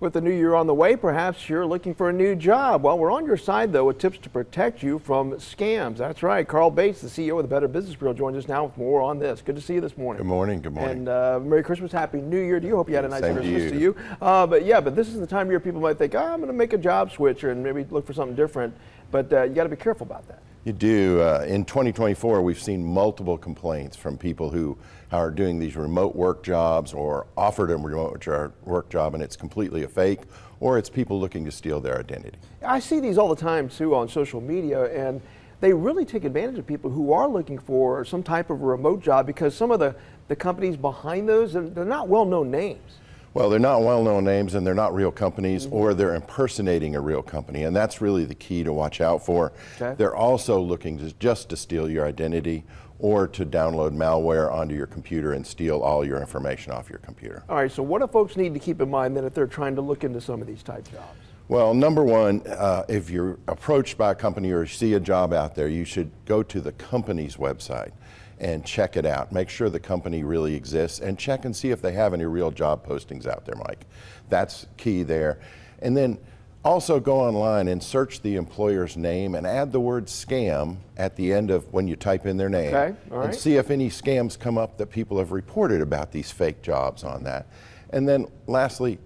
With the new year on the way, perhaps you're looking for a new job. Well, we're on your side, though, with tips to protect you from scams. That's right. Carl Bates, the CEO of the Better Business Bureau, joins us now with more on this. Good to see you this morning. Good morning. Good morning. And Merry Christmas, Happy New Year to you. Hope you had a nice Same Christmas to you. But this is the time of year people might think, I'm going to make a job switch and maybe look for something different. But you got to be careful about that. You do. In 2024, we've seen multiple complaints from people who are doing these remote work jobs or offered a remote work job and it's completely a fake, or it's people looking to steal their identity. I see these all the time, too, on social media, and they really take advantage of people who are looking for some type of remote job because some of the companies behind those, they're not well-known names. Well, they're not well-known names and they're not real companies, or they're impersonating a real company, and that's really the key to watch out for. Okay. They're also looking to steal your identity or to download malware onto your computer and steal all your information off your computer. All right, so what do folks need to keep in mind then if they're trying to look into some of these type jobs? Well, number one, if you're approached by a company or see a job out there, you should go to the company's website and check it out. Make sure the company really exists and check and see if they have any real job postings out there, Mike. That's key there. And then also go online and search the employer's name and add the word scam at the end of when you type in their name. Okay, all right. And see if any scams come up that people have reported about these fake jobs on that. And then lastly,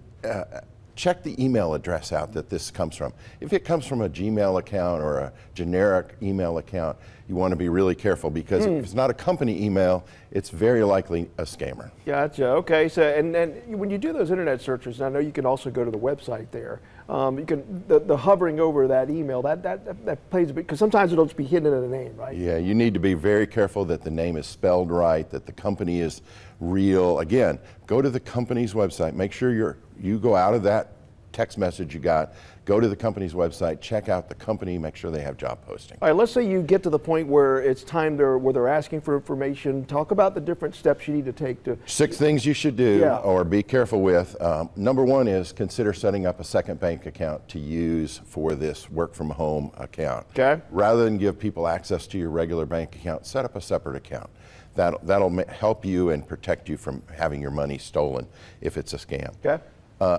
check the email address out that this comes from. If it comes from a Gmail account or a generic email account, you want to be really careful because if it's not a company email, it's very likely a scammer. Gotcha. Okay. So, and when you do those internet searches, and I know you can also go to the website there. You can the hovering over that email that plays a bit because sometimes it'll just be hidden in a name, right? Yeah, you need to be very careful that the name is spelled right, that the company is real. Again, go to the company's website. Make sure you go out of that text message you got, go to the company's website, check out the company, make sure they have job posting. All right, let's say you get to the point where it's time where they're asking for information. Talk about the different steps you need to take to... 6 things you should do or be careful with. Number one is consider setting up a second bank account to use for this work from home account. Okay. Rather than give people access to your regular bank account, set up a separate account. That'll help you and protect you from having your money stolen if it's a scam. Okay.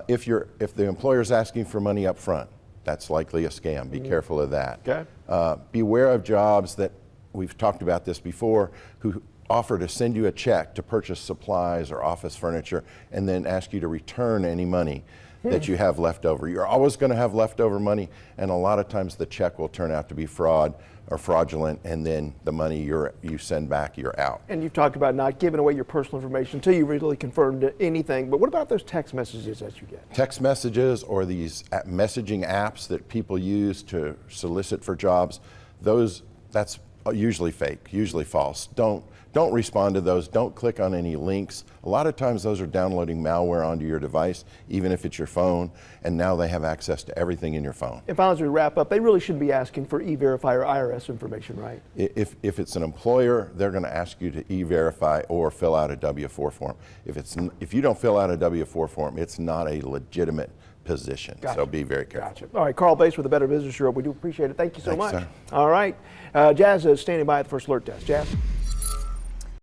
If the employer's asking for money up front, that's likely a scam. Be careful of that. Okay. Beware of jobs that, we've talked about this before, who offer to send you a check to purchase supplies or office furniture and then ask you to return any money that you have left over. You're always going to have leftover money, and a lot of times the check will turn out to be fraud or fraudulent, and then the money you send back, you're out. And you've talked about not giving away your personal information until you really confirmed anything, but what about those text messages that you get? Text messages or these messaging apps that people use to solicit for jobs, that's usually fake, usually false. Don't respond to those. Don't click on any links. A lot of times those are downloading malware onto your device, even if it's your phone, and now they have access to everything in your phone. And finally, as we wrap up, they really shouldn't be asking for E-Verify or IRS information, right? If it's an employer, they're going to ask you to E-Verify or fill out a W-4 form. If you don't fill out a W-4 form, it's not a legitimate position. Gotcha. So be very careful. Gotcha. All right, Carl Bates with the Better Business Bureau. We do appreciate it. Thank you so Thanks, much. sir. All right. Jazz is standing by at the first alert desk. Jazz?